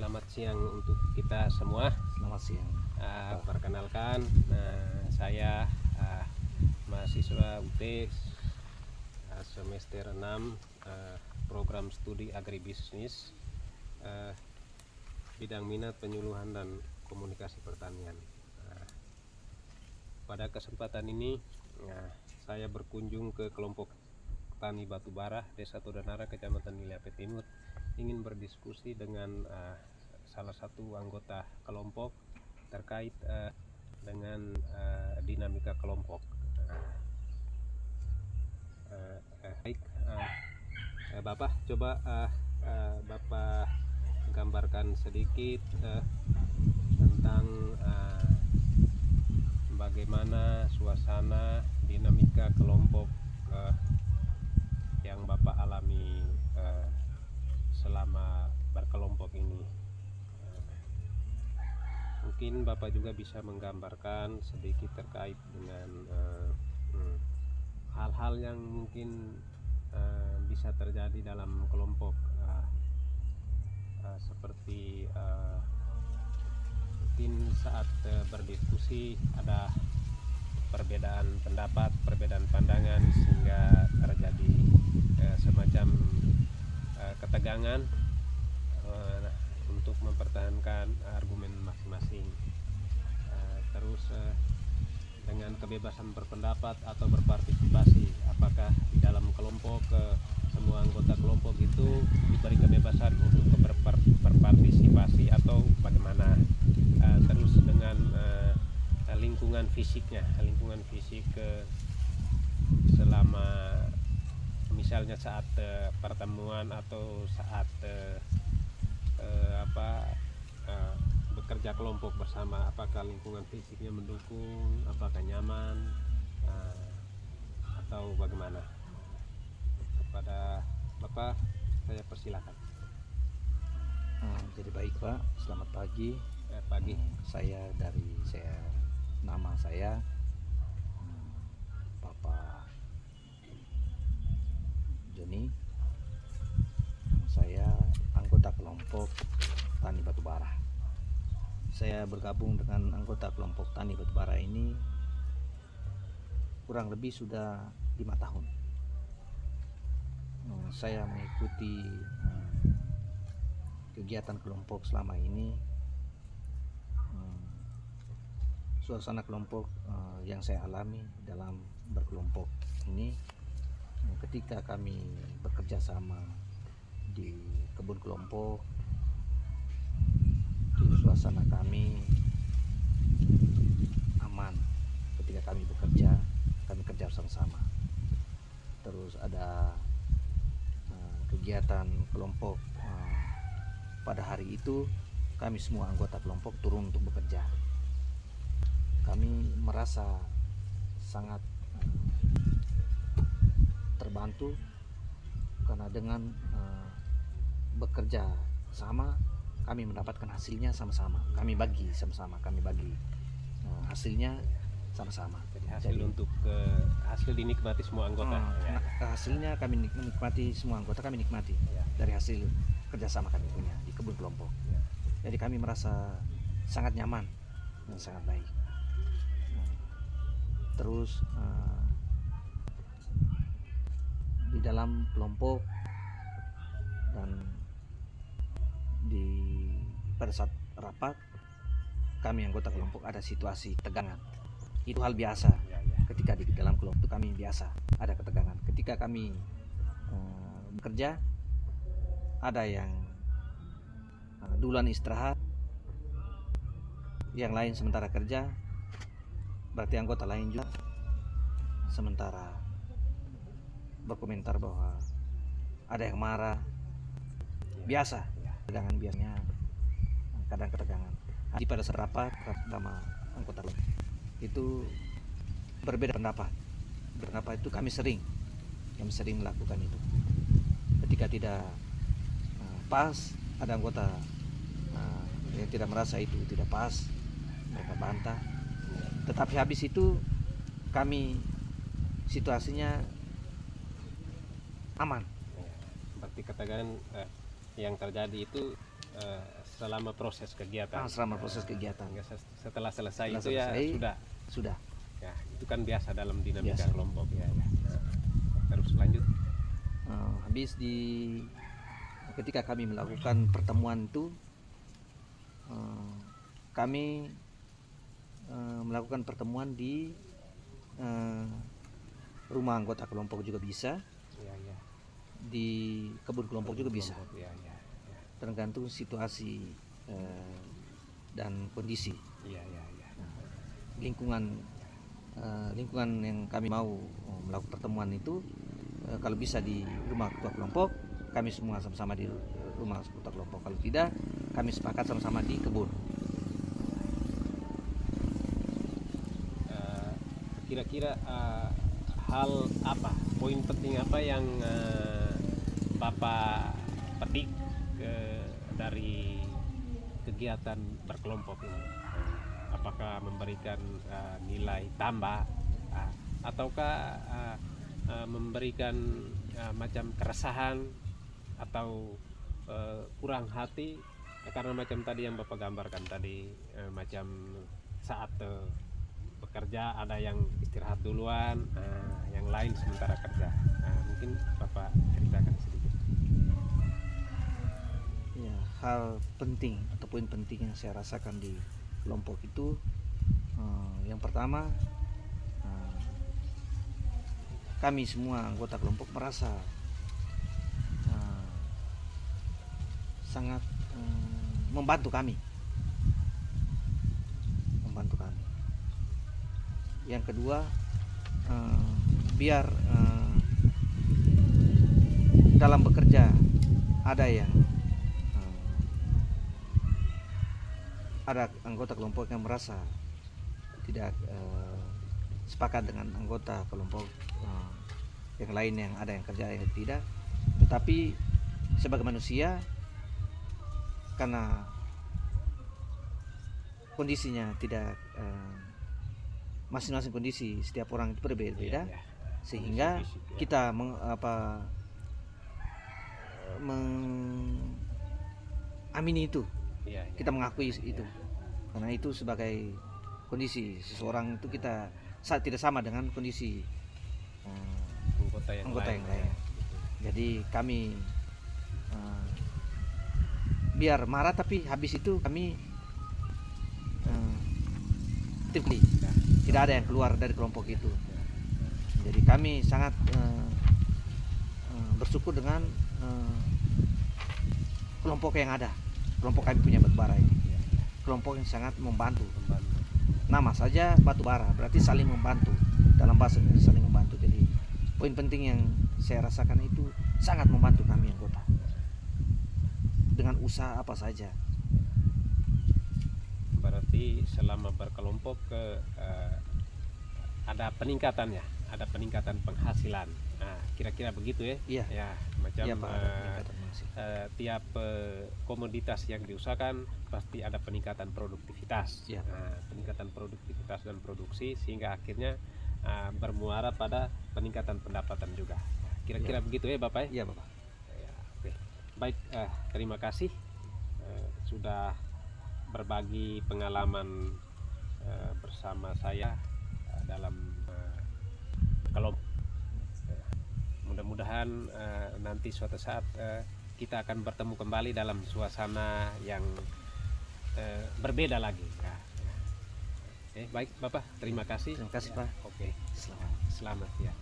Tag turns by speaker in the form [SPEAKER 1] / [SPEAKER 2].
[SPEAKER 1] Selamat siang untuk kita semua.
[SPEAKER 2] Selamat siang.
[SPEAKER 1] Perkenalkan, saya mahasiswa UT semester 6 program studi agribisnis, bidang minat penyuluhan dan komunikasi pertanian. Pada kesempatan ini saya berkunjung ke kelompok tani batubara Desa Todanara, Kecamatan Iliape Timur, ingin berdiskusi dengan salah satu anggota kelompok terkait dengan dinamika kelompok. Baik, Bapak coba Bapak gambarkan sedikit tentang bagaimana suasana dinamika kelompok yang Bapak alami selama berkelompok ini. Mungkin Bapak juga bisa menggambarkan sedikit terkait dengan hal-hal yang mungkin bisa terjadi dalam kelompok, seperti mungkin saat berdiskusi ada perbedaan pendapat, perbedaan pandangan, sehingga terjadi semacam ketegangan untuk mempertahankan argumen masing-masing. Terus dengan kebebasan berpendapat atau berpartisipasi, apakah di dalam kelompok semua anggota kelompok itu diberi kebebasan untuk berpartisipasi atau bagaimana? Terus dengan lingkungan fisiknya, lingkungan fisik selama misalnya saat pertemuan atau saat bekerja kelompok bersama, apakah lingkungan fisiknya mendukung, apakah nyaman, atau bagaimana? Kepada Bapak saya persilakan.
[SPEAKER 2] Jadi baik Pak, selamat pagi.
[SPEAKER 1] Pagi.
[SPEAKER 2] Nama saya Bapak Joni. Saya anggota kelompok tani batubara. Saya bergabung dengan anggota kelompok tani batubara ini kurang lebih sudah 5 tahun. Saya mengikuti kegiatan kelompok selama ini. Suasana kelompok yang saya alami dalam berkelompok ini, ketika kami bekerja sama di kebun kelompok, di suasana kami aman. Ketika kami bekerja, kami kerja sama-sama. Terus ada kegiatan kelompok pada hari itu, kami semua anggota kelompok turun untuk bekerja. Kami merasa sangat terbantu karena dengan bekerja sama, kami mendapatkan hasilnya sama-sama. Kami bagi sama-sama, hasilnya sama-sama.
[SPEAKER 1] Jadi hasil dinikmati semua anggota.
[SPEAKER 2] Hasilnya kami menikmati, semua anggota kami nikmati dari hasil kerjasama kami punya di kebun kelompok. Jadi kami merasa sangat nyaman dan sangat baik. Terus di dalam kelompok dan pada saat rapat, kami anggota kelompok ada situasi tegangan. Itu hal biasa. Ketika di dalam kelompok itu kami biasa ada ketegangan. Ketika kami bekerja, ada yang duluan istirahat, yang lain sementara kerja, berarti anggota lain juga sementara berkomentar bahwa ada yang marah. Biasa, ketegangan biasanya, kadang ketegangan. Jadi pada saat rapat sama anggota lain itu berbeda pendapat. Itu kami sering melakukan itu. Ketika tidak pas, ada anggota yang tidak merasa itu tidak pas, mereka bantah. Tetapi habis itu kami situasinya aman.
[SPEAKER 1] Berarti ketegangan yang terjadi itu selama proses kegiatan.
[SPEAKER 2] selama proses kegiatan.
[SPEAKER 1] Hingga setelah selesai
[SPEAKER 2] Setelah
[SPEAKER 1] itu ya
[SPEAKER 2] selesai,
[SPEAKER 1] sudah.
[SPEAKER 2] sudah.
[SPEAKER 1] Ya, itu kan biasa dalam dinamika
[SPEAKER 2] Biasa.
[SPEAKER 1] kelompok ya. Nah, terus lanjut.
[SPEAKER 2] Habis ketika kami melakukan pertemuan itu, kami melakukan pertemuan di rumah anggota kelompok juga bisa,
[SPEAKER 1] Ya, ya.
[SPEAKER 2] di kebun kelompok juga bisa,
[SPEAKER 1] Kelompok, ya, ya.
[SPEAKER 2] tergantung situasi dan kondisi
[SPEAKER 1] Iya, iya, iya.
[SPEAKER 2] lingkungan yang kami mau melakukan pertemuan itu. Kalau bisa di rumah ketua kelompok, kami semua sama-sama di rumah ketua kelompok. Kalau tidak, kami sepakat sama-sama di kebun.
[SPEAKER 1] Kira-kira hal apa, poin penting apa yang Bapak petik dari kegiatan berkelompok ini? Apakah memberikan nilai tambah ataukah memberikan macam keresahan atau kurang hati karena macam tadi yang Bapak gambarkan tadi, macam saat bekerja ada yang istirahat duluan, yang lain sementara kerja. Mungkin Bapak ceritakan sedikit.
[SPEAKER 2] Ya, hal penting atau poin penting yang saya rasakan di kelompok itu, yang pertama, kami semua anggota kelompok merasa sangat membantu kami. Yang kedua, biar dalam bekerja ada anggota kelompok yang merasa tidak sepakat dengan anggota kelompok yang lain yang ada yang kerja yang tidak, tetapi sebagai manusia, karena kondisinya tidak masing-masing kondisi setiap orang itu berbeda-beda,
[SPEAKER 1] Iya, iya.
[SPEAKER 2] sehingga
[SPEAKER 1] Kondisi fisik, ya.
[SPEAKER 2] kita mengamini itu,
[SPEAKER 1] Iya, iya.
[SPEAKER 2] kita mengakui itu, karena itu sebagai kondisi seseorang itu kita tidak sama dengan kondisi
[SPEAKER 1] anggota yang lain.
[SPEAKER 2] Jadi kami biar marah, tapi habis itu kami tidak ada yang keluar dari kelompok itu. Jadi kami sangat bersyukur dengan kelompok yang ada. Kelompok kami punya Batubara ini, kelompok yang sangat membantu. Nama saja Batubara berarti saling membantu, dalam bahasa Indonesia saling membantu. Jadi poin penting yang saya rasakan itu sangat membantu kami anggota dengan usaha apa saja.
[SPEAKER 1] Berarti selama berkelompok ada peningkatannya, ada peningkatan penghasilan. Nah, kira-kira begitu ya?
[SPEAKER 2] Iya.
[SPEAKER 1] Ya, macam
[SPEAKER 2] Iya, Pak, ada peningkatan penghasilan.
[SPEAKER 1] tiap komoditas yang diusahakan pasti ada peningkatan produktivitas.
[SPEAKER 2] Iya.
[SPEAKER 1] Nah, peningkatan produktivitas dan produksi sehingga akhirnya bermuara pada peningkatan pendapatan juga. Kira-kira
[SPEAKER 2] Iya.
[SPEAKER 1] begitu ya, Bapak?
[SPEAKER 2] Iya, Bapak.
[SPEAKER 1] Ya, oke. Baik, terima kasih sudah berbagi pengalaman bersama saya dalam kelompok. Mudah-mudahan nanti suatu saat kita akan bertemu kembali dalam suasana yang berbeda lagi. Ya. Baik Bapak, terima kasih.
[SPEAKER 2] Terima kasih, Pak.
[SPEAKER 1] Oke,
[SPEAKER 2] Selamat.
[SPEAKER 1] selamat ya.